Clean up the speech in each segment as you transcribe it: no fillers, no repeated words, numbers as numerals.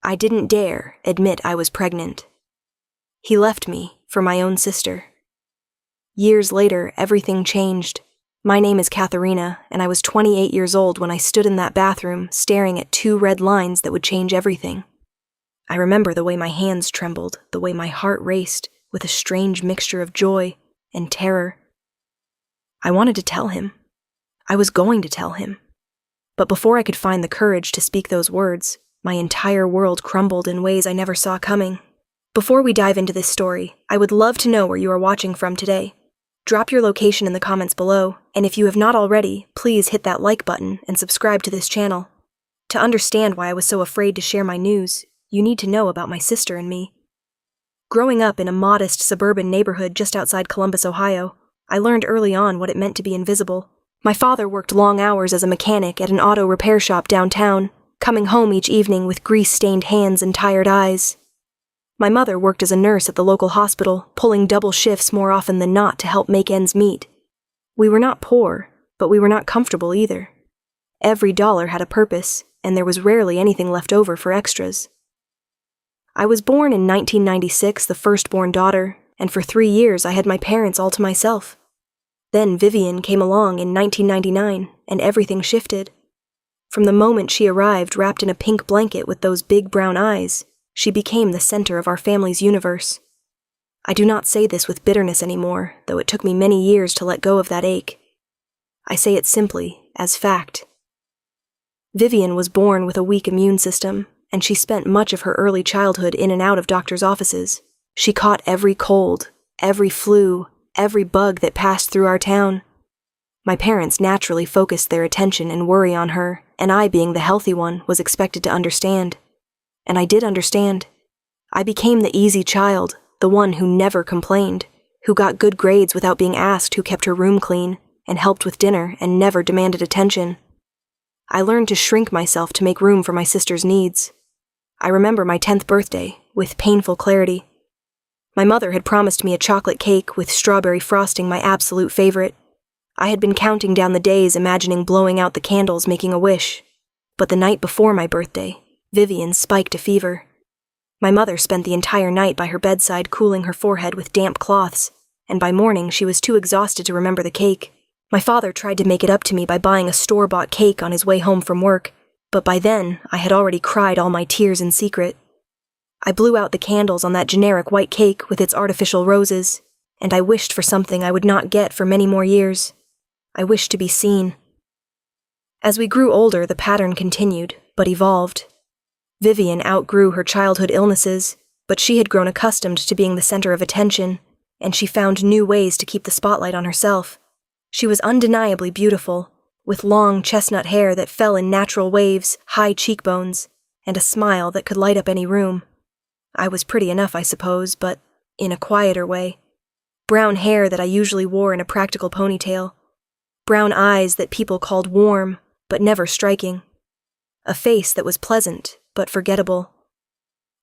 I didn't dare admit I was pregnant. He left me for my own sister. Years later, everything changed. My name is Katharina, and I was 28 years old when I stood in that bathroom staring at 2 red lines that would change everything. I remember the way my hands trembled, the way my heart raced, with a strange mixture of joy and terror. I wanted to tell him. I was going to tell him. But before I could find the courage to speak those words, my entire world crumbled in ways I never saw coming. Before we dive into this story, I would love to know where you are watching from today. Drop your location in the comments below, and if you have not already, please hit that like button and subscribe to this channel. To understand why I was so afraid to share my news, you need to know about my sister and me. Growing up in a modest suburban neighborhood just outside Columbus, Ohio, I learned early on what it meant to be invisible. My father worked long hours as a mechanic at an auto repair shop downtown, coming home each evening with grease-stained hands and tired eyes. My mother worked as a nurse at the local hospital, pulling double shifts more often than not to help make ends meet. We were not poor, but we were not comfortable either. Every dollar had a purpose, and there was rarely anything left over for extras. I was born in 1996, the firstborn daughter, and for 3 years I had my parents all to myself. Then Vivian came along in 1999, and everything shifted. From the moment she arrived wrapped in a pink blanket with those big brown eyes, she became the center of our family's universe. I do not say this with bitterness anymore, though it took me many years to let go of that ache. I say it simply, as fact. Vivian was born with a weak immune system, and she spent much of her early childhood in and out of doctors' offices. She caught every cold, every flu, every bug that passed through our town. My parents naturally focused their attention and worry on her, and I, being the healthy one, was expected to understand. And I did understand. I became the easy child, the one who never complained, who got good grades without being asked, who kept her room clean, and helped with dinner and never demanded attention. I learned to shrink myself to make room for my sister's needs. I remember my 10th birthday with painful clarity. My mother had promised me a chocolate cake with strawberry frosting, my absolute favorite. I had been counting down the days, imagining blowing out the candles, making a wish. But the night before my birthday, Vivian spiked a fever. My mother spent the entire night by her bedside cooling her forehead with damp cloths, and by morning she was too exhausted to remember the cake. My father tried to make it up to me by buying a store-bought cake on his way home from work, but by then I had already cried all my tears in secret. I blew out the candles on that generic white cake with its artificial roses, and I wished for something I would not get for many more years. I wished to be seen. As we grew older, the pattern continued, but evolved. Vivian outgrew her childhood illnesses, but she had grown accustomed to being the center of attention, and she found new ways to keep the spotlight on herself. She was undeniably beautiful, with long chestnut hair that fell in natural waves, high cheekbones, and a smile that could light up any room. I was pretty enough, I suppose, but in a quieter way. Brown hair that I usually wore in a practical ponytail. Brown eyes that people called warm, but never striking. A face that was pleasant, but forgettable.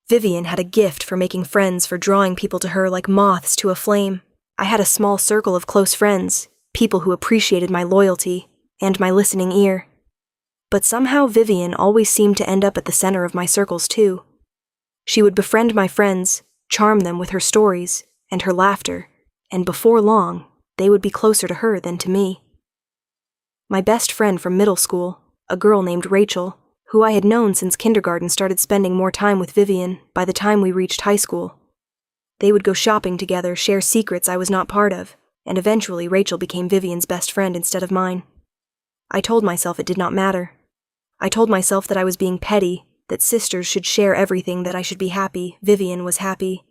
Vivian had a gift for making friends, for drawing people to her like moths to a flame. I had a small circle of close friends, people who appreciated my loyalty and my listening ear. But somehow Vivian always seemed to end up at the center of my circles too. She would befriend my friends, charm them with her stories and her laughter, and before long, they would be closer to her than to me. My best friend from middle school, a girl named Rachel, who I had known since kindergarten, started spending more time with Vivian by the time we reached high school. They would go shopping together, share secrets I was not part of, and eventually Rachel became Vivian's best friend instead of mine. I told myself it did not matter. I told myself that I was being petty, that sisters should share everything, that I should be happy. Vivian was happy.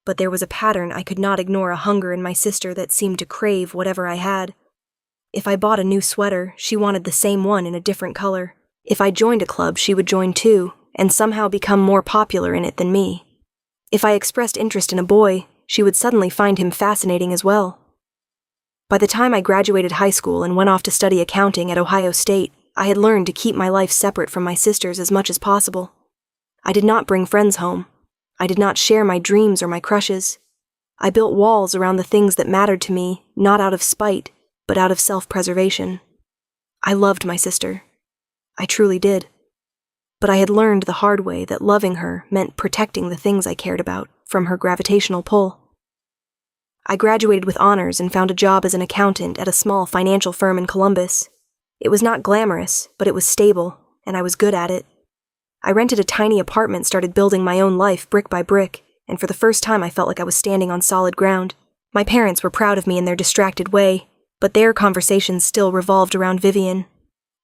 But there was a pattern I could not ignore, a hunger in my sister that seemed to crave whatever I had. If I bought a new sweater, she wanted the same one in a different color. If I joined a club, she would join too, and somehow become more popular in it than me. If I expressed interest in a boy, she would suddenly find him fascinating as well. By the time I graduated high school and went off to study accounting at Ohio State, I had learned to keep my life separate from my sisters as much as possible. I did not bring friends home. I did not share my dreams or my crushes. I built walls around the things that mattered to me, not out of spite, but out of self-preservation. I loved my sister. I truly did. but I had learned the hard way that loving her meant protecting the things I cared about from her gravitational pull. I graduated with honors and found a job as an accountant at a small financial firm in Columbus. It was not glamorous, but it was stable, and I was good at it. I rented a tiny apartment, started building my own life brick by brick, and for the first time I felt like I was standing on solid ground. My parents were proud of me in their distracted way, but their conversations still revolved around Vivian.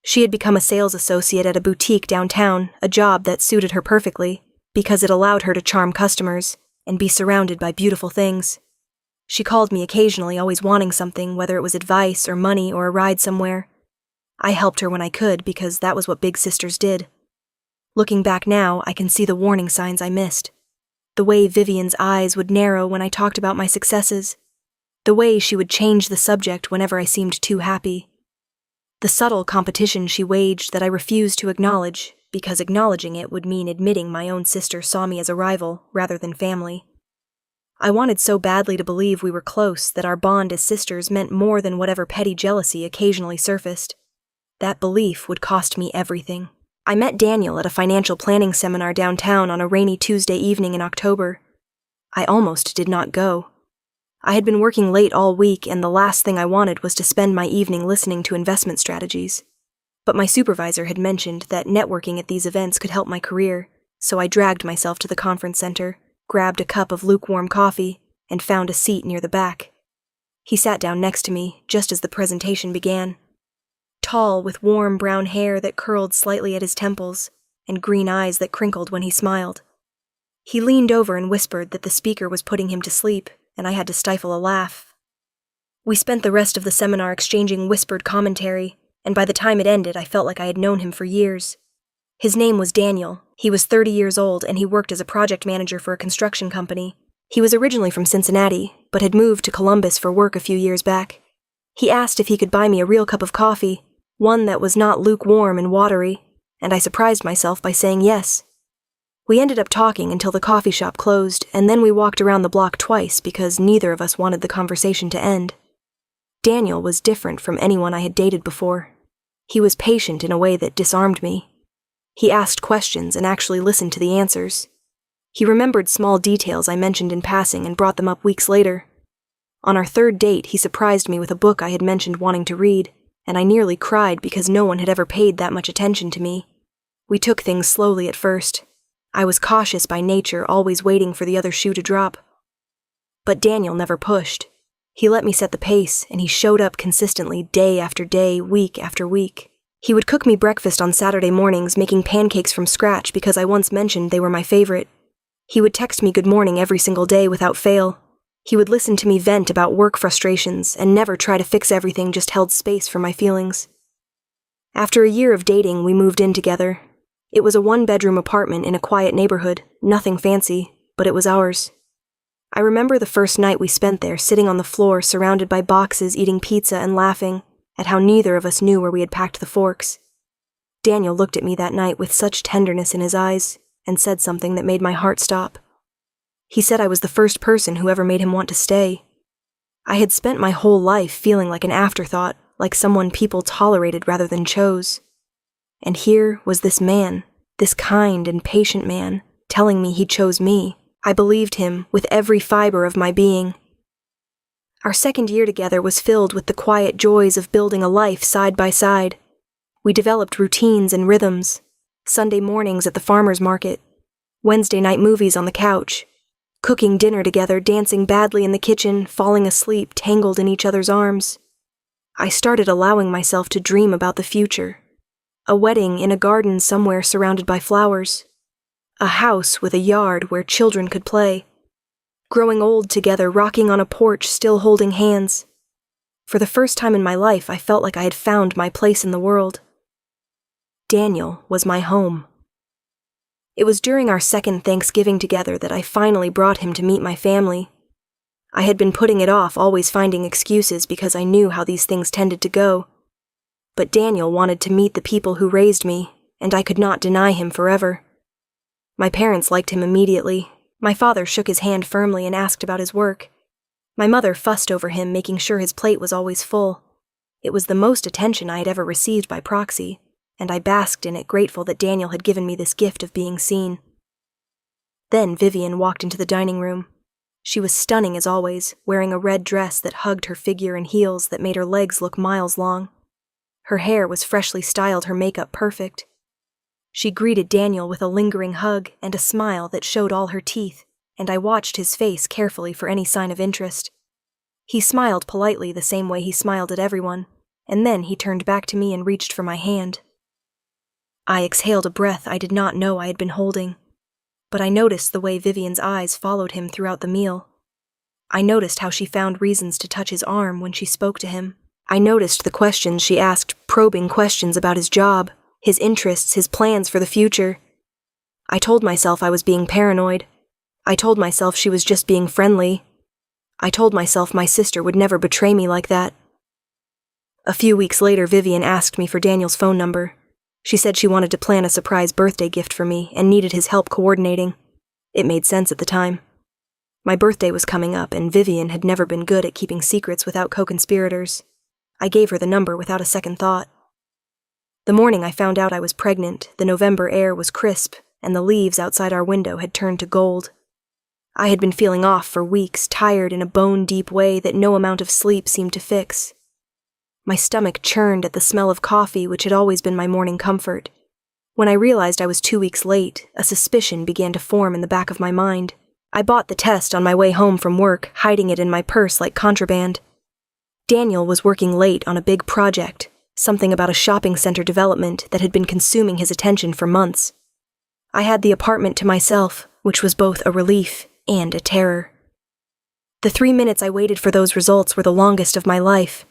She had become a sales associate at a boutique downtown, a job that suited her perfectly, because it allowed her to charm customers and be surrounded by beautiful things. She called me occasionally, always wanting something, whether it was advice or money or a ride somewhere. I helped her when I could because that was what big sisters did. Looking back now, I can see the warning signs I missed. The way Vivian's eyes would narrow when I talked about my successes. The way she would change the subject whenever I seemed too happy. The subtle competition she waged that I refused to acknowledge, because acknowledging it would mean admitting my own sister saw me as a rival rather than family. I wanted so badly to believe we were close that our bond as sisters meant more than whatever petty jealousy occasionally surfaced. That belief would cost me everything. I met Daniel at a financial planning seminar downtown on a rainy Tuesday evening in October. I almost did not go. I had been working late all week, and the last thing I wanted was to spend my evening listening to investment strategies. But my supervisor had mentioned that networking at these events could help my career, so I dragged myself to the conference center, grabbed a cup of lukewarm coffee, and found a seat near the back. He sat down next to me just as the presentation began. Tall, with warm brown hair that curled slightly at his temples, and green eyes that crinkled when he smiled. He leaned over and whispered that the speaker was putting him to sleep, and I had to stifle a laugh. We spent the rest of the seminar exchanging whispered commentary, and by the time it ended, I felt like I had known him for years. His name was Daniel. He was 30 years old, and he worked as a project manager for a construction company. He was originally from Cincinnati, but had moved to Columbus for work a few years back. He asked if he could buy me a real cup of coffee, one that was not lukewarm and watery, and I surprised myself by saying yes. We ended up talking until the coffee shop closed, and then we walked around the block twice because neither of us wanted the conversation to end. Daniel was different from anyone I had dated before. He was patient in a way that disarmed me. He asked questions and actually listened to the answers. He remembered small details I mentioned in passing and brought them up weeks later. On our third date, he surprised me with a book I had mentioned wanting to read, and I nearly cried because no one had ever paid that much attention to me. We took things slowly at first. I was cautious by nature, always waiting for the other shoe to drop. But Daniel never pushed. He let me set the pace, and he showed up consistently day after day, week after week. He would cook me breakfast on Saturday mornings, making pancakes from scratch because I once mentioned they were my favorite. He would text me good morning every single day without fail. He would listen to me vent about work frustrations and never try to fix everything, just held space for my feelings. After a year of dating, we moved in together. It was a one-bedroom apartment in a quiet neighborhood, nothing fancy, but it was ours. I remember the first night we spent there, sitting on the floor surrounded by boxes, eating pizza and laughing at how neither of us knew where we had packed the forks. Daniel looked at me that night with such tenderness in his eyes and said something that made my heart stop. He said I was the first person who ever made him want to stay. I had spent my whole life feeling like an afterthought, like someone people tolerated rather than chose. And here was this man, this kind and patient man, telling me he chose me. I believed him with every fiber of my being. Our second year together was filled with the quiet joys of building a life side by side. We developed routines and rhythms. Sunday mornings at the farmer's market, Wednesday night movies on the couch, cooking dinner together, dancing badly in the kitchen, falling asleep, tangled in each other's arms. I started allowing myself to dream about the future. A wedding in a garden somewhere surrounded by flowers. A house with a yard where children could play. Growing old together, rocking on a porch, still holding hands. For the first time in my life, I felt like I had found my place in the world. Daniel was my home. It was during our second Thanksgiving together that I finally brought him to meet my family. I had been putting it off, always finding excuses because I knew how these things tended to go. But Daniel wanted to meet the people who raised me, and I could not deny him forever. My parents liked him immediately. My father shook his hand firmly and asked about his work. My mother fussed over him, making sure his plate was always full. It was the most attention I had ever received by proxy, and I basked in it, grateful that Daniel had given me this gift of being seen. Then Vivian walked into the dining room. She was stunning as always, wearing a red dress that hugged her figure and heels that made her legs look miles long. Her hair was freshly styled, her makeup perfect. She greeted Daniel with a lingering hug and a smile that showed all her teeth, and I watched his face carefully for any sign of interest. He smiled politely the same way he smiled at everyone, and then he turned back to me and reached for my hand. I exhaled a breath I did not know I had been holding, but I noticed the way Vivian's eyes followed him throughout the meal. I noticed how she found reasons to touch his arm when she spoke to him. I noticed the questions she asked, probing questions about his job, his interests, his plans for the future. I told myself I was being paranoid. I told myself she was just being friendly. I told myself my sister would never betray me like that. A few weeks later, Vivian asked me for Daniel's phone number. She said she wanted to plan a surprise birthday gift for me and needed his help coordinating. It made sense at the time. My birthday was coming up, and Vivian had never been good at keeping secrets without co-conspirators. I gave her the number without a second thought. The morning I found out I was pregnant, the November air was crisp, and the leaves outside our window had turned to gold. I had been feeling off for weeks, tired in a bone-deep way that no amount of sleep seemed to fix. My stomach churned at the smell of coffee, which had always been my morning comfort. When I realized I was 2 weeks late, a suspicion began to form in the back of my mind. I bought the test on my way home from work, hiding it in my purse like contraband. Daniel was working late on a big project, something about a shopping center development that had been consuming his attention for months. I had the apartment to myself, which was both a relief and a terror. The 3 minutes I waited for those results were the longest of my life.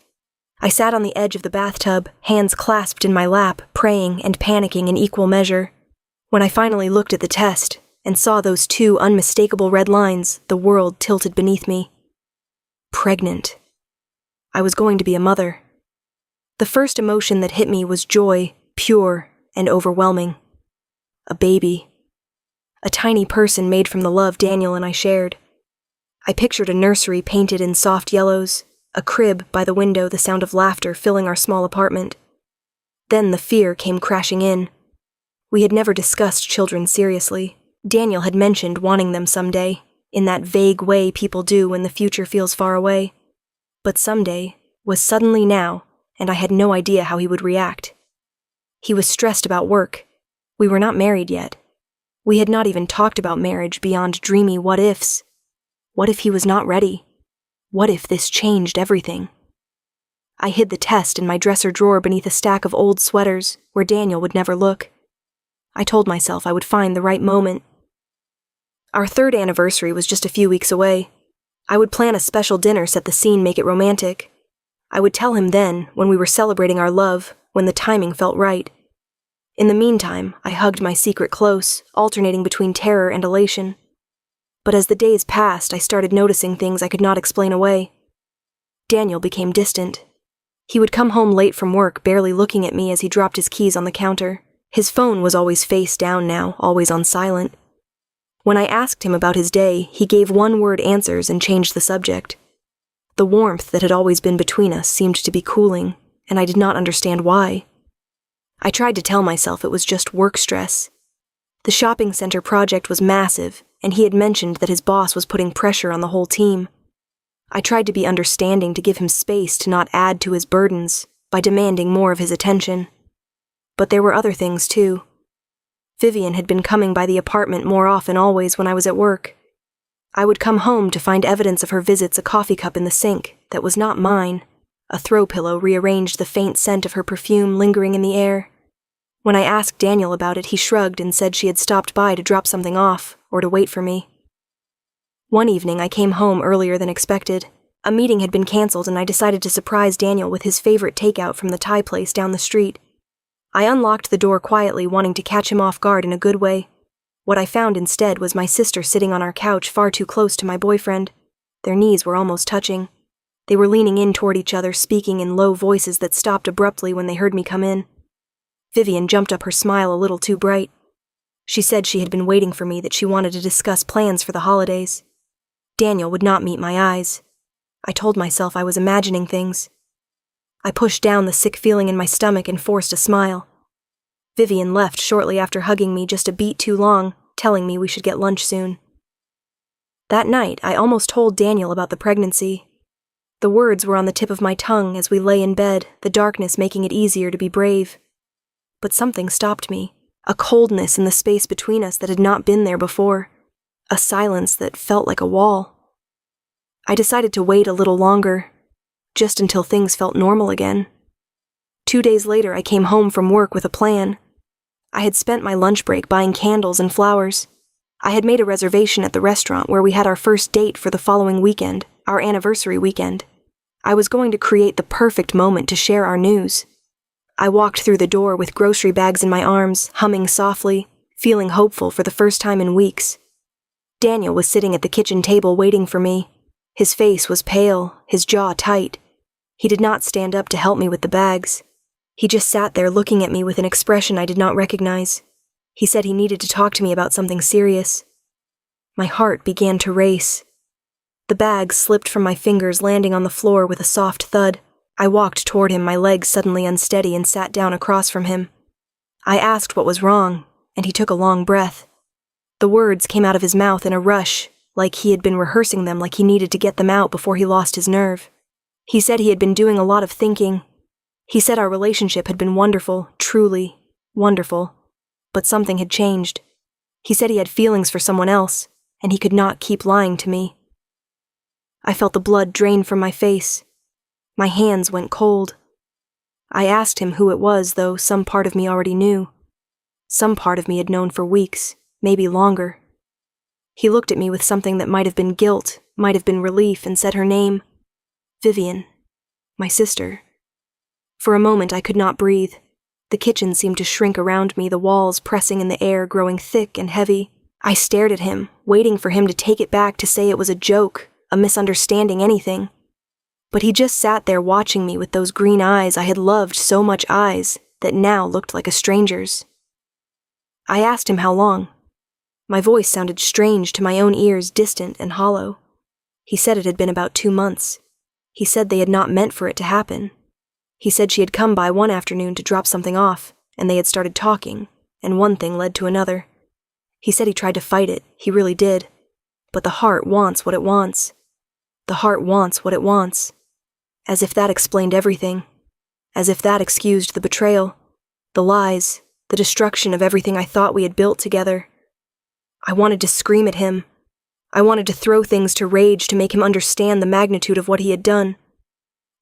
I sat on the edge of the bathtub, hands clasped in my lap, praying and panicking in equal measure. When I finally looked at the test and saw those 2 unmistakable red lines, the world tilted beneath me. Pregnant. I was going to be a mother. The first emotion that hit me was joy, pure and overwhelming. A baby. A tiny person made from the love Daniel and I shared. I pictured a nursery painted in soft yellows, a crib by the window, the sound of laughter filling our small apartment. Then the fear came crashing in. We had never discussed children seriously. Daniel had mentioned wanting them someday, in that vague way people do when the future feels far away. But someday was suddenly now, and I had no idea how he would react. He was stressed about work. We were not married yet. We had not even talked about marriage beyond dreamy what-ifs. What if he was not ready? What if this changed everything? I hid the test in my dresser drawer beneath a stack of old sweaters, where Daniel would never look. I told myself I would find the right moment. Our 3rd anniversary was just a few weeks away. I would plan a special dinner, set the scene, make it romantic. I would tell him then, when we were celebrating our love, when the timing felt right. In the meantime, I hugged my secret close, alternating between terror and elation. But as the days passed, I started noticing things I could not explain away. Daniel became distant. He would come home late from work, barely looking at me as he dropped his keys on the counter. His phone was always face down now, always on silent. When I asked him about his day, he gave one-word answers and changed the subject. The warmth that had always been between us seemed to be cooling, and I did not understand why. I tried to tell myself it was just work stress. The shopping center project was massive, and he had mentioned that his boss was putting pressure on the whole team. I tried to be understanding, to give him space to not add to his burdens by demanding more of his attention. But there were other things too. Vivian had been coming by the apartment more often always when I was at work. I would come home to find evidence of her visits, a coffee cup in the sink that was not mine. A throw pillow rearranged, the faint scent of her perfume lingering in the air. When I asked Daniel about it, he shrugged and said she had stopped by to drop something off, or to wait for me. One evening I came home earlier than expected. A meeting had been canceled and I decided to surprise Daniel with his favorite takeout from the Thai place down the street. I unlocked the door quietly, wanting to catch him off guard in a good way. What I found instead was my sister sitting on our couch far too close to my boyfriend. Their knees were almost touching. They were leaning in toward each other, speaking in low voices that stopped abruptly when they heard me come in. Vivian jumped up, her smile a little too bright. She said she had been waiting for me, that she wanted to discuss plans for the holidays. Daniel would not meet my eyes. I told myself I was imagining things. I pushed down the sick feeling in my stomach and forced a smile. Vivian left shortly after hugging me just a beat too long, telling me we should get lunch soon. That night, I almost told Daniel about the pregnancy. The words were on the tip of my tongue as we lay in bed, the darkness making it easier to be brave. But something stopped me, a coldness in the space between us that had not been there before, a silence that felt like a wall. I decided to wait a little longer, just until things felt normal again. 2 days later, I came home from work with a plan. I had spent my lunch break buying candles and flowers. I had made a reservation at the restaurant where we had our first date for the following weekend, our anniversary weekend. I was going to create the perfect moment to share our news. I walked through the door with grocery bags in my arms, humming softly, feeling hopeful for the first time in weeks. Daniel was sitting at the kitchen table waiting for me. His face was pale, his jaw tight. He did not stand up to help me with the bags. He just sat there looking at me with an expression I did not recognize. He said he needed to talk to me about something serious. My heart began to race. The bags slipped from my fingers, landing on the floor with a soft thud. I walked toward him, my legs suddenly unsteady, and sat down across from him. I asked what was wrong, and he took a long breath. The words came out of his mouth in a rush, like he had been rehearsing them, like he needed to get them out before he lost his nerve. He said he had been doing a lot of thinking. He said our relationship had been wonderful, truly wonderful, but something had changed. He said he had feelings for someone else, and he could not keep lying to me. I felt the blood drain from my face. My hands went cold. I asked him who it was, though some part of me already knew. Some part of me had known for weeks, maybe longer. He looked at me with something that might have been guilt, might have been relief, and said her name. Vivian. My sister. For a moment I could not breathe. The kitchen seemed to shrink around me, the walls pressing in the air, growing thick and heavy. I stared at him, waiting for him to take it back, to say it was a joke, a misunderstanding, anything. But he just sat there watching me with those green eyes I had loved so much, eyes that now looked like a stranger's. I asked him how long. My voice sounded strange to my own ears, distant and hollow. He said it had been about 2 months. He said they had not meant for it to happen. He said she had come by one afternoon to drop something off, and they had started talking, and one thing led to another. He said he tried to fight it, he really did. But the heart wants what it wants. The heart wants what it wants. As if that explained everything. As if that excused the betrayal, the lies, the destruction of everything I thought we had built together. I wanted to scream at him. I wanted to throw things to rage to make him understand the magnitude of what he had done.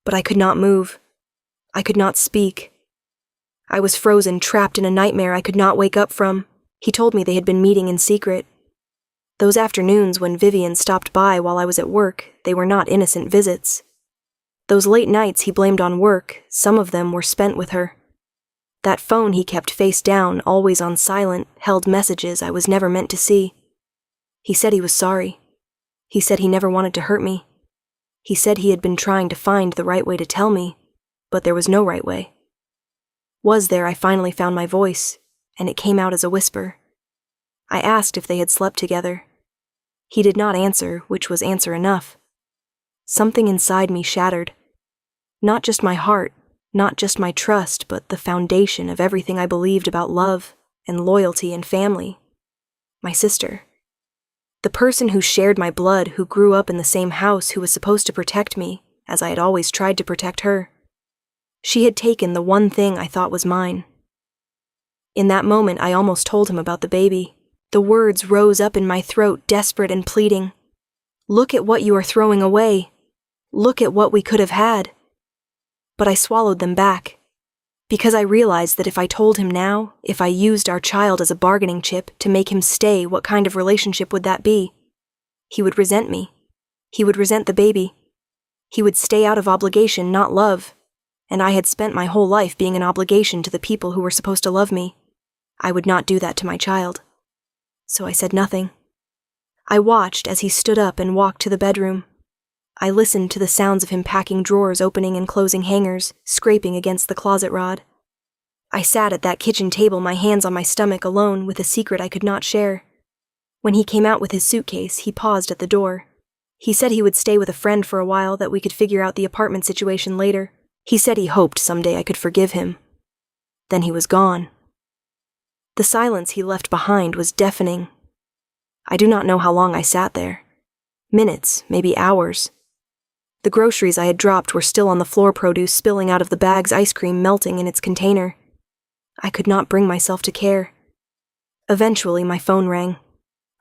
But I could not move. I could not speak. I was frozen, trapped in a nightmare I could not wake up from. He told me they had been meeting in secret. Those afternoons when Vivian stopped by while I was at work, they were not innocent visits. Those late nights he blamed on work, some of them were spent with her. That phone he kept face down, always on silent, held messages I was never meant to see. He said he was sorry. He said he never wanted to hurt me. He said he had been trying to find the right way to tell me, but there was no right way. Was there, I finally found my voice, and it came out as a whisper. I asked if they had slept together. He did not answer, which was answer enough. Something inside me shattered. Not just my heart, not just my trust, but the foundation of everything I believed about love and loyalty and family. My sister. The person who shared my blood, who grew up in the same house, who was supposed to protect me, as I had always tried to protect her. She had taken the one thing I thought was mine. In that moment, I almost told him about the baby. The words rose up in my throat, desperate and pleading. Look at what you are throwing away. Look at what we could have had. But I swallowed them back, because I realized that if I told him now, if I used our child as a bargaining chip to make him stay, what kind of relationship would that be? He would resent me. He would resent the baby. He would stay out of obligation, not love. And I had spent my whole life being an obligation to the people who were supposed to love me. I would not do that to my child. So I said nothing. I watched as he stood up and walked to the bedroom. I listened to the sounds of him packing drawers, opening and closing hangers, scraping against the closet rod. I sat at that kitchen table, my hands on my stomach, alone with a secret I could not share. When he came out with his suitcase, he paused at the door. He said he would stay with a friend for a while, that we could figure out the apartment situation later. He said he hoped someday I could forgive him. Then he was gone. The silence he left behind was deafening. I do not know how long I sat there. Minutes, maybe hours. The groceries I had dropped were still on the floor, produce spilling out of the bags, ice cream melting in its container. I could not bring myself to care. Eventually, my phone rang.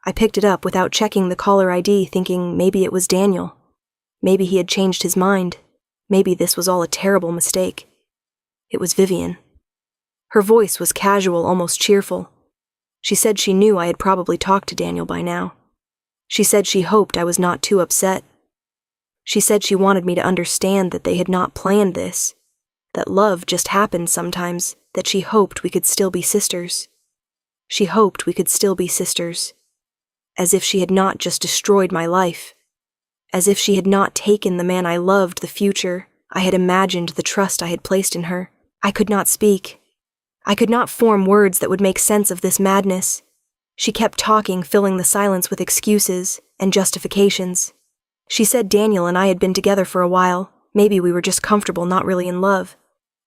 I picked it up without checking the caller ID, thinking maybe it was Daniel. Maybe he had changed his mind. Maybe this was all a terrible mistake. It was Vivian. Her voice was casual, almost cheerful. She said she knew I had probably talked to Daniel by now. She said she hoped I was not too upset. She said she wanted me to understand that they had not planned this, that love just happened sometimes, that she hoped we could still be sisters. She hoped we could still be sisters. As if she had not just destroyed my life. As if she had not taken the man I loved, the future I had imagined, the trust I had placed in her. I could not speak. I could not form words that would make sense of this madness. She kept talking, filling the silence with excuses and justifications. She said Daniel and I had been together for a while. Maybe we were just comfortable, not really in love.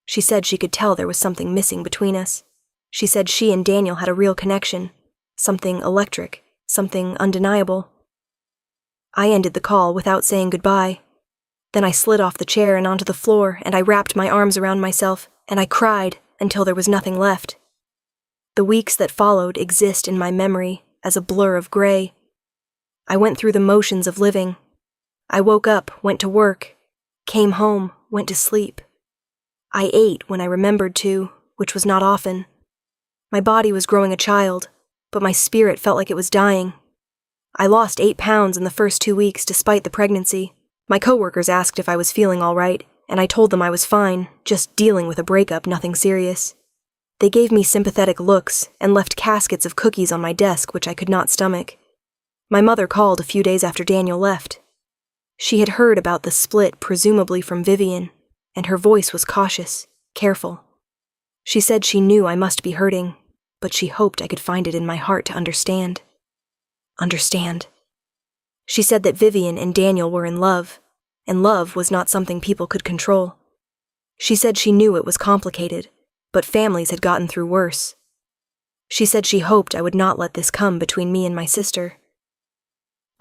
She said she could tell there was something missing between us. She said she and Daniel had a real connection. Something electric. Something undeniable. I ended the call without saying goodbye. Then I slid off the chair and onto the floor, and I wrapped my arms around myself, and I cried until there was nothing left. The weeks that followed exist in my memory as a blur of gray. I went through the motions of living. I woke up, went to work, came home, went to sleep. I ate when I remembered to, which was not often. My body was growing a child, but my spirit felt like it was dying. I lost 8 pounds in the first 2 weeks despite the pregnancy. My coworkers asked if I was feeling all right, and I told them I was fine, just dealing with a breakup, nothing serious. They gave me sympathetic looks and left caskets of cookies on my desk, which I could not stomach. My mother called a few days after Daniel left. She had heard about the split, presumably from Vivian, and her voice was cautious, careful. She said she knew I must be hurting, but she hoped I could find it in my heart to understand. Understand. She said that Vivian and Daniel were in love, and love was not something people could control. She said she knew it was complicated, but families had gotten through worse. She said she hoped I would not let this come between me and my sister.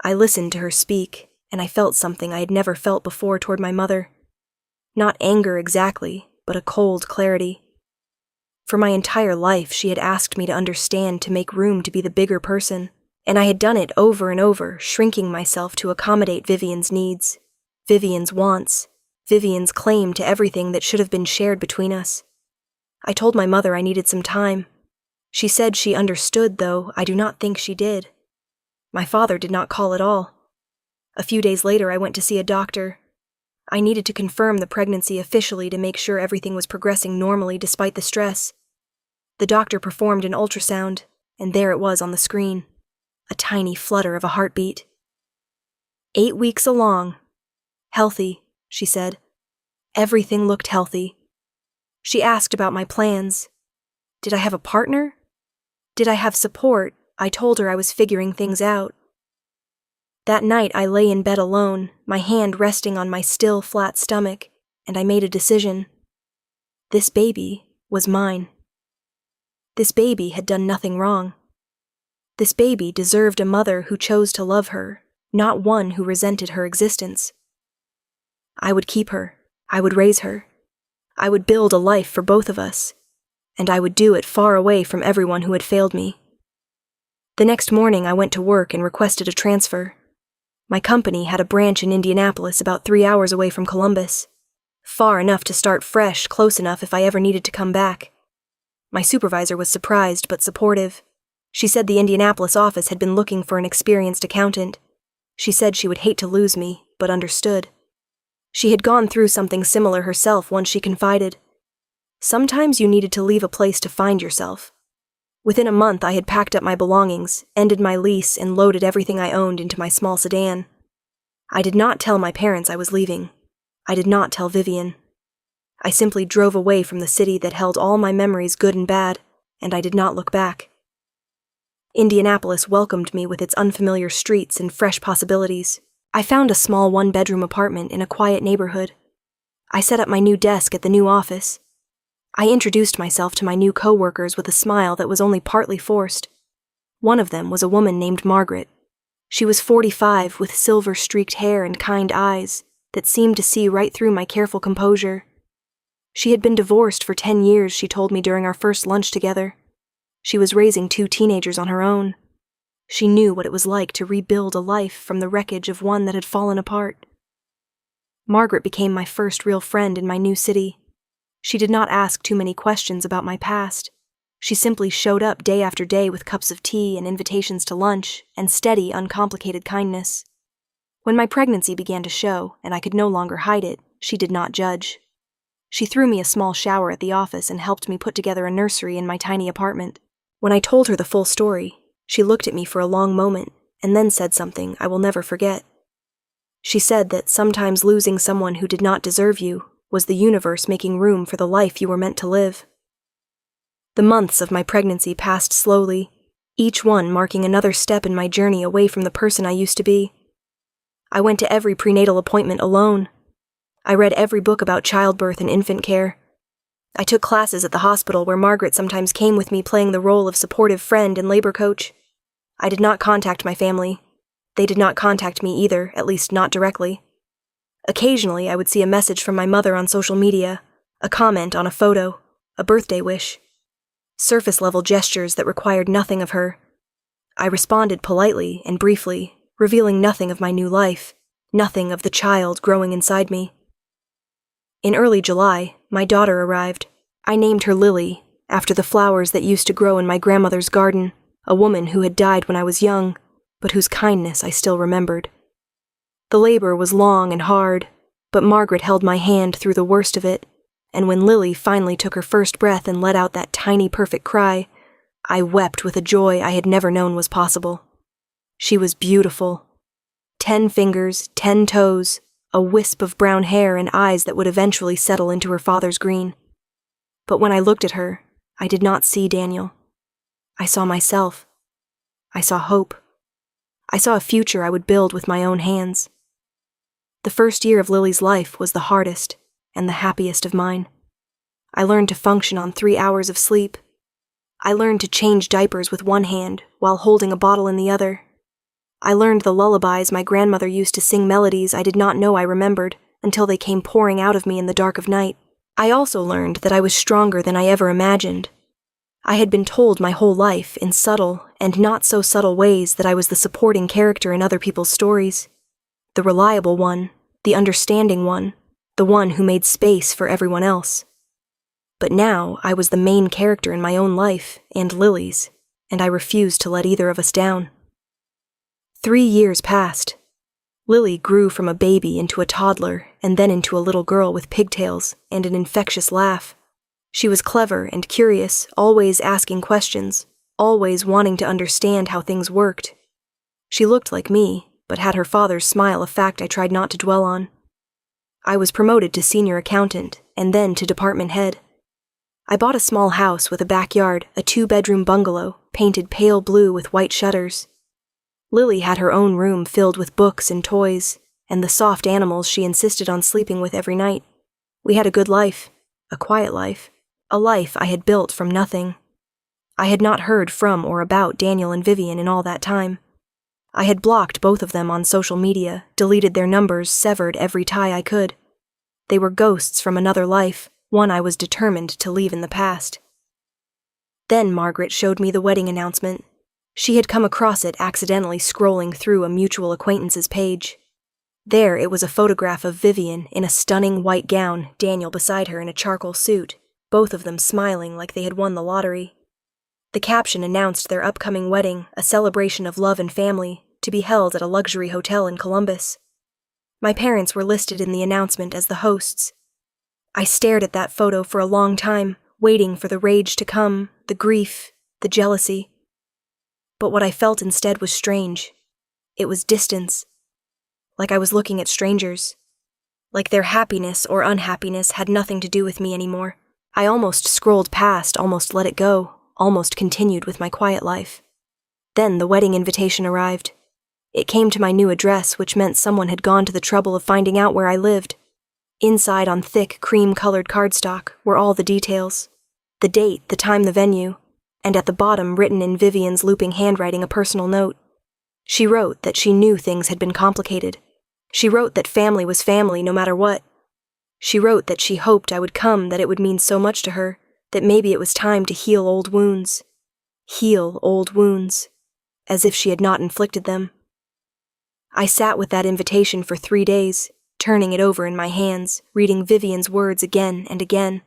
I listened to her speak, and I felt something I had never felt before toward my mother. Not anger exactly, but a cold clarity. For my entire life, she had asked me to understand, to make room to be the bigger person, and I had done it over and over, shrinking myself to accommodate Vivian's needs, Vivian's wants, Vivian's claim to everything that should have been shared between us. I told my mother I needed some time. She said she understood, though I do not think she did. My father did not call at all. A few days later, I went to see a doctor. I needed to confirm the pregnancy officially to make sure everything was progressing normally despite the stress. The doctor performed an ultrasound, and there it was on the screen, a tiny flutter of a heartbeat. 8 weeks along. Healthy, she said. Everything looked healthy. She asked about my plans. Did I have a partner? Did I have support? I told her I was figuring things out. That night I lay in bed alone, my hand resting on my still, flat stomach, and I made a decision. This baby was mine. This baby had done nothing wrong. This baby deserved a mother who chose to love her, not one who resented her existence. I would keep her. I would raise her. I would build a life for both of us, and I would do it far away from everyone who had failed me. The next morning I went to work and requested a transfer. My company had a branch in Indianapolis about 3 hours away from Columbus. Far enough to start fresh, close enough if I ever needed to come back. My supervisor was surprised but supportive. She said the Indianapolis office had been looking for an experienced accountant. She said she would hate to lose me, but understood. She had gone through something similar herself once, she confided. Sometimes you needed to leave a place to find yourself. Within a month I had packed up my belongings, ended my lease, and loaded everything I owned into my small sedan. I did not tell my parents I was leaving. I did not tell Vivian. I simply drove away from the city that held all my memories, good and bad, and I did not look back. Indianapolis welcomed me with its unfamiliar streets and fresh possibilities. I found a small 1-bedroom apartment in a quiet neighborhood. I set up my new desk at the new office. I introduced myself to my new co-workers with a smile that was only partly forced. One of them was a woman named Margaret. She was 45 with silver-streaked hair and kind eyes that seemed to see right through my careful composure. She had been divorced for 10 years, she told me during our first lunch together. She was raising 2 teenagers on her own. She knew what it was like to rebuild a life from the wreckage of one that had fallen apart. Margaret became my first real friend in my new city. She did not ask too many questions about my past. She simply showed up day after day with cups of tea and invitations to lunch and steady, uncomplicated kindness. When my pregnancy began to show and I could no longer hide it, she did not judge. She threw me a small shower at the office and helped me put together a nursery in my tiny apartment. When I told her the full story, she looked at me for a long moment and then said something I will never forget. She said that sometimes losing someone who did not deserve you was the universe making room for the life you were meant to live. The months of my pregnancy passed slowly, each one marking another step in my journey away from the person I used to be. I went to every prenatal appointment alone. I read every book about childbirth and infant care. I took classes at the hospital where Margaret sometimes came with me playing the role of supportive friend and labor coach. I did not contact my family. They did not contact me either, at least not directly. Occasionally, I would see a message from my mother on social media, a comment on a photo, a birthday wish. Surface-level gestures that required nothing of her. I responded politely and briefly, revealing nothing of my new life, nothing of the child growing inside me. In early July, my daughter arrived. I named her Lily, after the flowers that used to grow in my grandmother's garden, a woman who had died when I was young, but whose kindness I still remembered. The labor was long and hard, but Margaret held my hand through the worst of it, and when Lily finally took her first breath and let out that tiny perfect cry, I wept with a joy I had never known was possible. She was beautiful. 10 fingers, 10 toes, a wisp of brown hair and eyes that would eventually settle into her father's green. But when I looked at her, I did not see Daniel. I saw myself. I saw hope. I saw a future I would build with my own hands. The first year of Lily's life was the hardest and the happiest of mine. I learned to function on 3 hours of sleep. I learned to change diapers with one hand while holding a bottle in the other. I learned the lullabies my grandmother used to sing, melodies I did not know I remembered until they came pouring out of me in the dark of night. I also learned that I was stronger than I ever imagined. I had been told my whole life in subtle and not so subtle ways that I was the supporting character in other people's stories, the reliable one, the understanding one, the one who made space for everyone else. But now I was the main character in my own life and Lily's, and I refused to let either of us down. 3 years passed. Lily grew from a baby into a toddler and then into a little girl with pigtails and an infectious laugh. She was clever and curious, always asking questions, always wanting to understand how things worked. She looked like me, but had her father's smile, a fact I tried not to dwell on. I was promoted to senior accountant and then to department head. I bought a small house with a backyard, a 2-bedroom bungalow, painted pale blue with white shutters. Lily had her own room filled with books and toys, and the soft animals she insisted on sleeping with every night. We had a good life, a quiet life, a life I had built from nothing. I had not heard from or about Daniel and Vivian in all that time. I had blocked both of them on social media, deleted their numbers, severed every tie I could. They were ghosts from another life, one I was determined to leave in the past. Then Margaret showed me the wedding announcement. She had come across it accidentally scrolling through a mutual acquaintance's page. There it was a photograph of Vivian in a stunning white gown, Daniel beside her in a charcoal suit, both of them smiling like they had won the lottery. The caption announced their upcoming wedding, a celebration of love and family, to be held at a luxury hotel in Columbus. My parents were listed in the announcement as the hosts. I stared at that photo for a long time, waiting for the rage to come, the grief, the jealousy. But what I felt instead was strange. It was distance. Like I was looking at strangers. Like their happiness or unhappiness had nothing to do with me anymore. I almost scrolled past, almost let it go, almost continued with my quiet life. Then the wedding invitation arrived. It came to my new address, which meant someone had gone to the trouble of finding out where I lived. Inside on thick, cream-colored cardstock were all the details. The date, the time, the venue, and at the bottom, written in Vivian's looping handwriting, a personal note. She wrote that she knew things had been complicated. She wrote that family was family no matter what. She wrote that she hoped I would come, that it would mean so much to her, that maybe it was time to heal old wounds. Heal old wounds, as if she had not inflicted them. I sat with that invitation for 3 days, turning it over in my hands, reading Vivian's words again and again.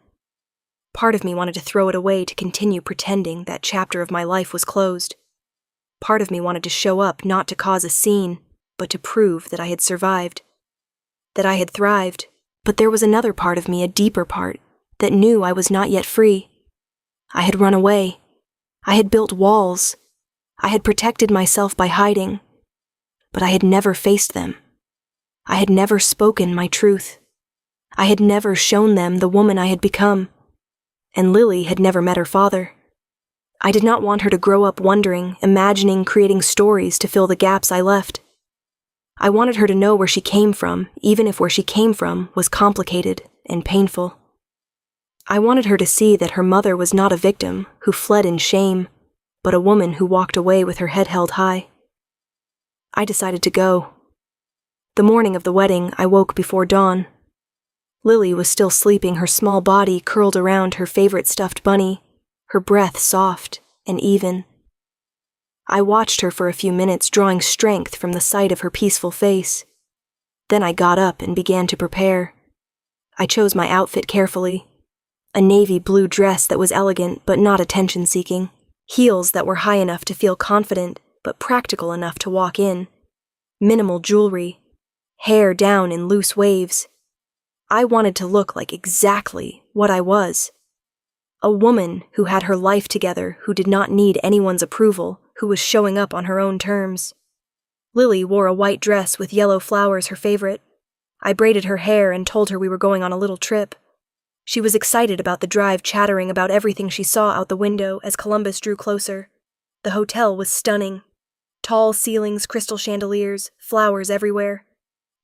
Part of me wanted to throw it away to continue pretending that chapter of my life was closed. Part of me wanted to show up not to cause a scene, but to prove that I had survived, that I had thrived. But there was another part of me, a deeper part, that knew I was not yet free. I had run away. I had built walls. I had protected myself by hiding. But I had never faced them. I had never spoken my truth. I had never shown them the woman I had become. And Lily had never met her father. I did not want her to grow up wondering, imagining, creating stories to fill the gaps I left. I wanted her to know where she came from, even if where she came from was complicated and painful. I wanted her to see that her mother was not a victim who fled in shame, but a woman who walked away with her head held high. I decided to go. The morning of the wedding, I woke before dawn. Lily was still sleeping, her small body curled around her favorite stuffed bunny, her breath soft and even. I watched her for a few minutes, drawing strength from the sight of her peaceful face. Then I got up and began to prepare. I chose my outfit carefully. A navy blue dress that was elegant but not attention-seeking, heels that were high enough to feel confident but practical enough to walk in, minimal jewelry, hair down in loose waves. I wanted to look like exactly what I was. A woman who had her life together, who did not need anyone's approval, who was showing up on her own terms. Lily wore a white dress with yellow flowers, her favorite. I braided her hair and told her we were going on a little trip. She was excited about the drive, chattering about everything she saw out the window as Columbus drew closer. The hotel was stunning. Tall ceilings, crystal chandeliers, flowers everywhere.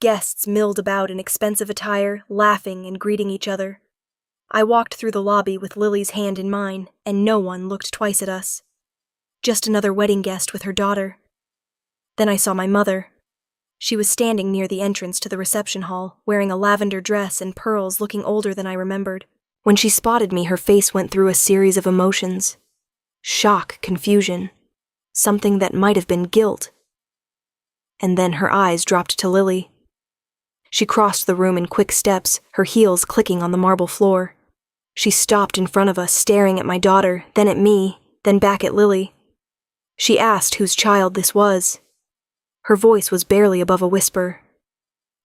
Guests milled about in expensive attire, laughing and greeting each other. I walked through the lobby with Lily's hand in mine, and no one looked twice at us. Just another wedding guest with her daughter. Then I saw my mother. She was standing near the entrance to the reception hall, wearing a lavender dress and pearls, looking older than I remembered. When she spotted me, her face went through a series of emotions. Shock, confusion, something that might have been guilt. And then her eyes dropped to Lily. She crossed the room in quick steps, her heels clicking on the marble floor. She stopped in front of us, staring at my daughter, then at me, then back at Lily. She asked whose child this was. Her voice was barely above a whisper.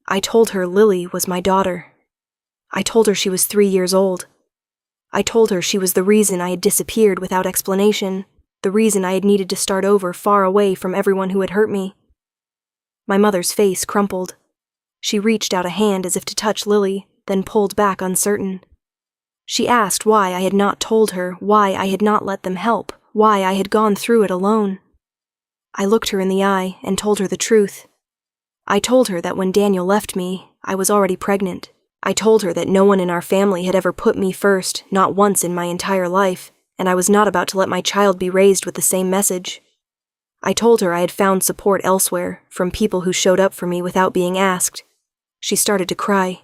I told her Lily was my daughter. I told her she was 3 years old. I told her she was the reason I had disappeared without explanation, the reason I had needed to start over far away from everyone who had hurt me. My mother's face crumpled. She reached out a hand as if to touch Lily, then pulled back uncertain. She asked why I had not told her, why I had not let them help, why I had gone through it alone. I looked her in the eye and told her the truth. I told her that when Daniel left me, I was already pregnant. I told her that no one in our family had ever put me first, not once in my entire life, and I was not about to let my child be raised with the same message. I told her I had found support elsewhere, from people who showed up for me without being asked. She started to cry.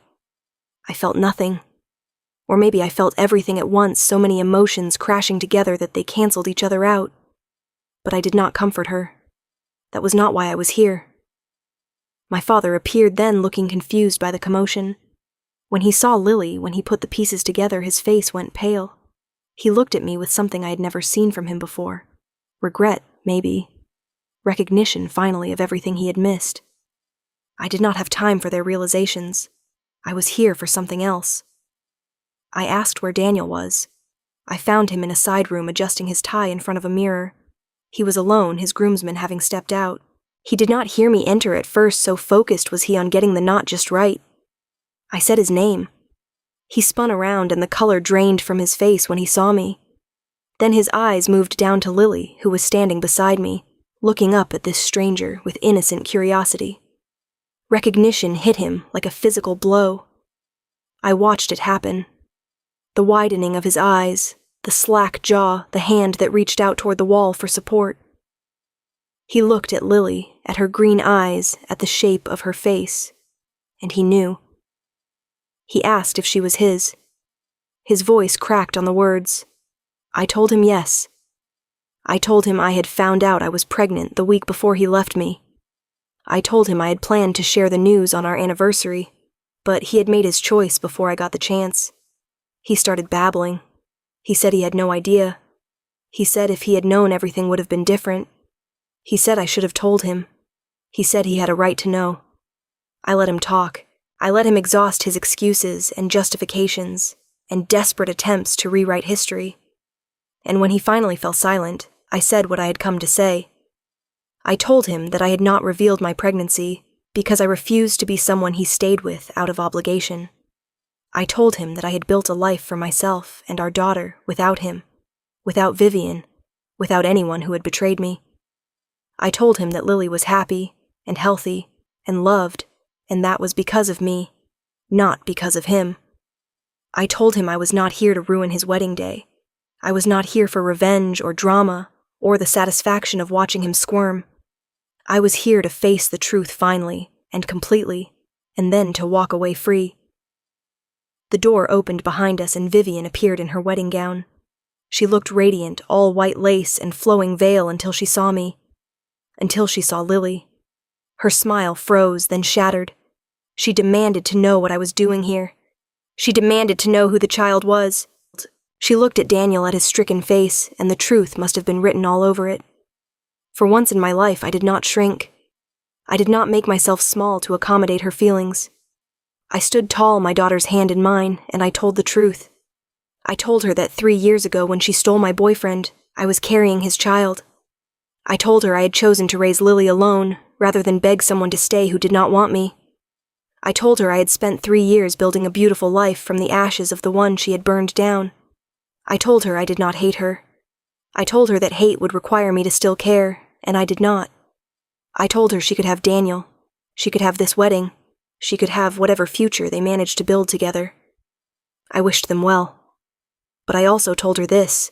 I felt nothing. Or maybe I felt everything at once, so many emotions crashing together that they canceled each other out. But I did not comfort her. That was not why I was here. My father appeared then, looking confused by the commotion. When he saw Lily, when he put the pieces together, his face went pale. He looked at me with something I had never seen from him before. Regret, maybe. Recognition, finally, of everything he had missed. I did not have time for their realizations. I was here for something else. I asked where Daniel was. I found him in a side room adjusting his tie in front of a mirror. He was alone, his groomsmen having stepped out. He did not hear me enter at first, so focused was he on getting the knot just right. I said his name. He spun around and the color drained from his face when he saw me. Then his eyes moved down to Lily, who was standing beside me, looking up at this stranger with innocent curiosity. Recognition hit him like a physical blow. I watched it happen. The widening of his eyes, the slack jaw, the hand that reached out toward the wall for support. He looked at Lily, at her green eyes, at the shape of her face, and he knew. He asked if she was his. His voice cracked on the words. I told him yes. I told him I had found out I was pregnant the week before he left me. I told him I had planned to share the news on our anniversary, but he had made his choice before I got the chance. He started babbling. He said he had no idea. He said if he had known everything would have been different. He said I should have told him. He said he had a right to know. I let him talk. I let him exhaust his excuses and justifications and desperate attempts to rewrite history. And when he finally fell silent, I said what I had come to say. I told him that I had not revealed my pregnancy because I refused to be someone he stayed with out of obligation. I told him that I had built a life for myself and our daughter without him, without Vivian, without anyone who had betrayed me. I told him that Lily was happy and healthy and loved, and that was because of me, not because of him. I told him I was not here to ruin his wedding day. I was not here for revenge or drama or the satisfaction of watching him squirm. I was here to face the truth finally and completely, and then to walk away free. The door opened behind us and Vivian appeared in her wedding gown. She looked radiant, all white lace and flowing veil until she saw me. Until she saw Lily. Her smile froze, then shattered. She demanded to know what I was doing here. She demanded to know who the child was. She looked at Daniel at his stricken face, and the truth must have been written all over it. For once in my life, I did not shrink. I did not make myself small to accommodate her feelings. I stood tall, my daughter's hand in mine, and I told the truth. I told her that 3 years ago when she stole my boyfriend, I was carrying his child. I told her I had chosen to raise Lily alone, rather than beg someone to stay who did not want me. I told her I had spent 3 years building a beautiful life from the ashes of the one she had burned down. I told her I did not hate her. I told her that hate would require me to still care, and I did not. I told her she could have Daniel. She could have this wedding. She could have whatever future they managed to build together. I wished them well. But I also told her this.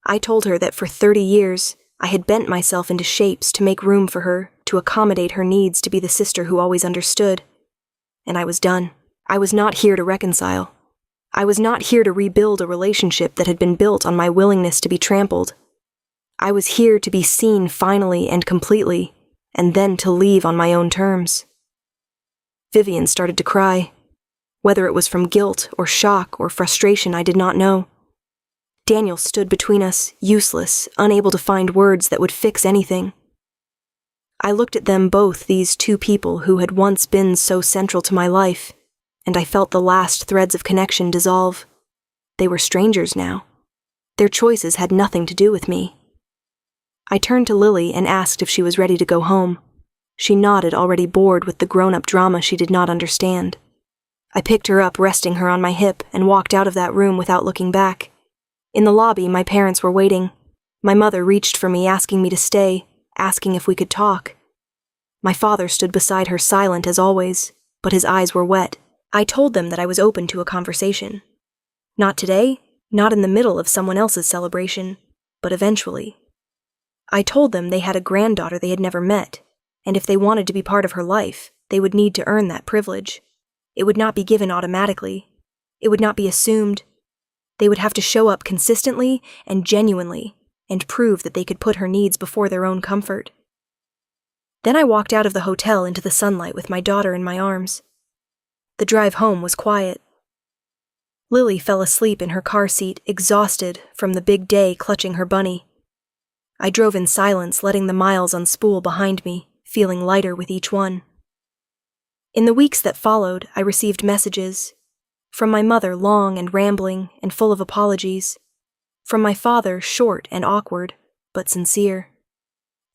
I told her that for 30 years, I had bent myself into shapes to make room for her, to accommodate her needs to be the sister who always understood. And I was done. I was not here to reconcile. I was not here to rebuild a relationship that had been built on my willingness to be trampled. I was here to be seen finally and completely, and then to leave on my own terms. Vivian started to cry. Whether it was from guilt or shock or frustration, I did not know. Daniel stood between us, useless, unable to find words that would fix anything. I looked at them both, these two people who had once been so central to my life, and I felt the last threads of connection dissolve. They were strangers now. Their choices had nothing to do with me. I turned to Lily and asked if she was ready to go home. She nodded, already bored with the grown-up drama she did not understand. I picked her up, resting her on my hip, and walked out of that room without looking back. In the lobby, my parents were waiting. My mother reached for me, asking me to stay, asking if we could talk. My father stood beside her, silent as always, but his eyes were wet. I told them that I was open to a conversation. Not today, not in the middle of someone else's celebration, but eventually. I told them they had a granddaughter they had never met, and if they wanted to be part of her life, they would need to earn that privilege. It would not be given automatically. It would not be assumed. They would have to show up consistently and genuinely, and prove that they could put her needs before their own comfort. Then I walked out of the hotel into the sunlight with my daughter in my arms. The drive home was quiet. Lily fell asleep in her car seat, exhausted from the big day clutching her bunny. I drove in silence, letting the miles unspool behind me, feeling lighter with each one. In the weeks that followed, I received messages. From my mother, long and rambling and full of apologies. From my father, short and awkward, but sincere.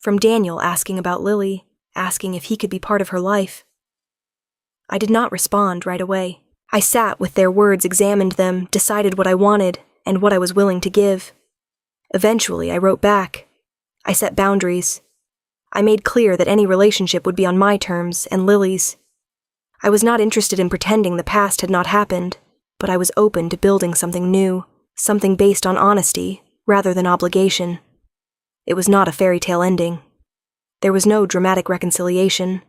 From Daniel, asking about Lily, asking if he could be part of her life. I did not respond right away. I sat with their words, examined them, decided what I wanted and what I was willing to give. Eventually, I wrote back. I set boundaries. I made clear that any relationship would be on my terms and Lily's. I was not interested in pretending the past had not happened, but I was open to building something new, something based on honesty rather than obligation. It was not a fairy tale ending. There was no dramatic reconciliation,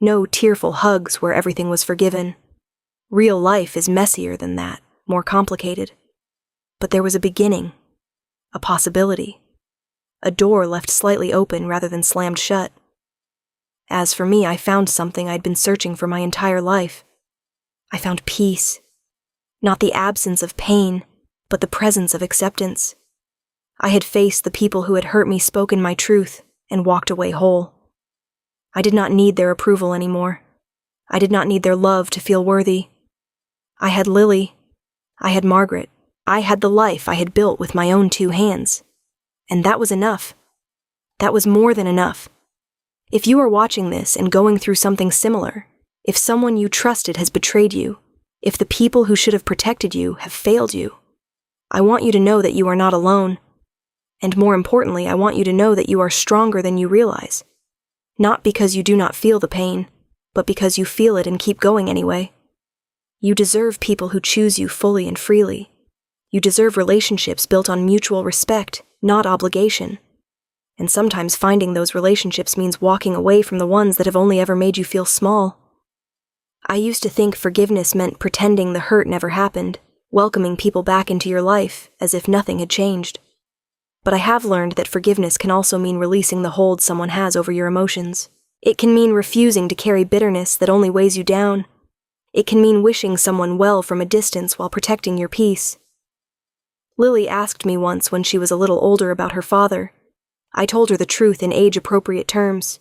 no tearful hugs where everything was forgiven. Real life is messier than that, more complicated. But there was a beginning, a possibility, a door left slightly open rather than slammed shut. As for me, I found something I'd been searching for my entire life. I found peace. Not the absence of pain, but the presence of acceptance. I had faced the people who had hurt me, spoken my truth, and walked away whole. I did not need their approval anymore. I did not need their love to feel worthy. I had Lily. I had Margaret. I had the life I had built with my own 2 hands. And that was enough. That was more than enough. If you are watching this and going through something similar, if someone you trusted has betrayed you, if the people who should have protected you have failed you, I want you to know that you are not alone. And more importantly, I want you to know that you are stronger than you realize. Not because you do not feel the pain, but because you feel it and keep going anyway. You deserve people who choose you fully and freely. You deserve relationships built on mutual respect, not obligation. And sometimes finding those relationships means walking away from the ones that have only ever made you feel small. I used to think forgiveness meant pretending the hurt never happened, welcoming people back into your life as if nothing had changed. But I have learned that forgiveness can also mean releasing the hold someone has over your emotions. It can mean refusing to carry bitterness that only weighs you down. It can mean wishing someone well from a distance while protecting your peace. Lily asked me once when she was a little older about her father. I told her the truth in age-appropriate terms.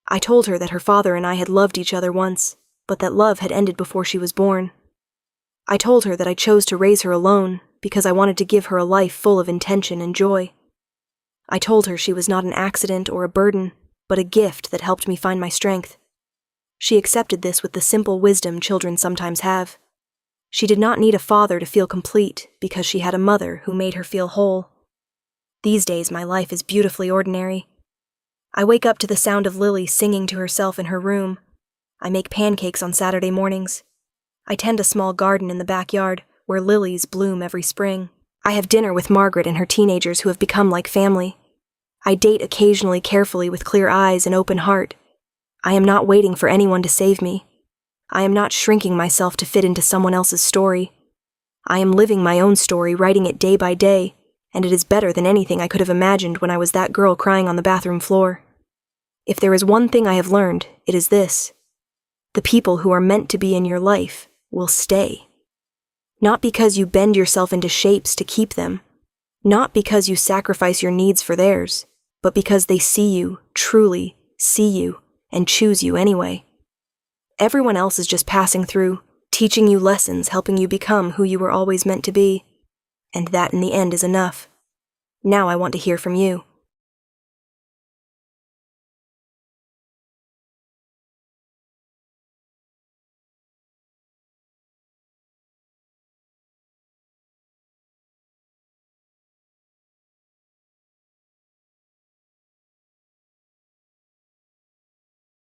I told her that her father and I had loved each other once, but that love had ended before she was born. I told her that I chose to raise her alone because I wanted to give her a life full of intention and joy. I told her she was not an accident or a burden, but a gift that helped me find my strength. She accepted this with the simple wisdom children sometimes have. She did not need a father to feel complete because she had a mother who made her feel whole. These days, my life is beautifully ordinary. I wake up to the sound of Lily singing to herself in her room. I make pancakes on Saturday mornings. I tend a small garden in the backyard where lilies bloom every spring. I have dinner with Margaret and her teenagers who have become like family. I date occasionally carefully with clear eyes and open heart. I am not waiting for anyone to save me. I am not shrinking myself to fit into someone else's story. I am living my own story, writing it day by day, and it is better than anything I could have imagined when I was that girl crying on the bathroom floor. If there is one thing I have learned, it is this. The people who are meant to be in your life will stay. Not because you bend yourself into shapes to keep them, not because you sacrifice your needs for theirs, but because they see you, truly see you, and choose you anyway. Everyone else is just passing through, teaching you lessons, helping you become who you were always meant to be. And that in the end is enough. Now I want to hear from you.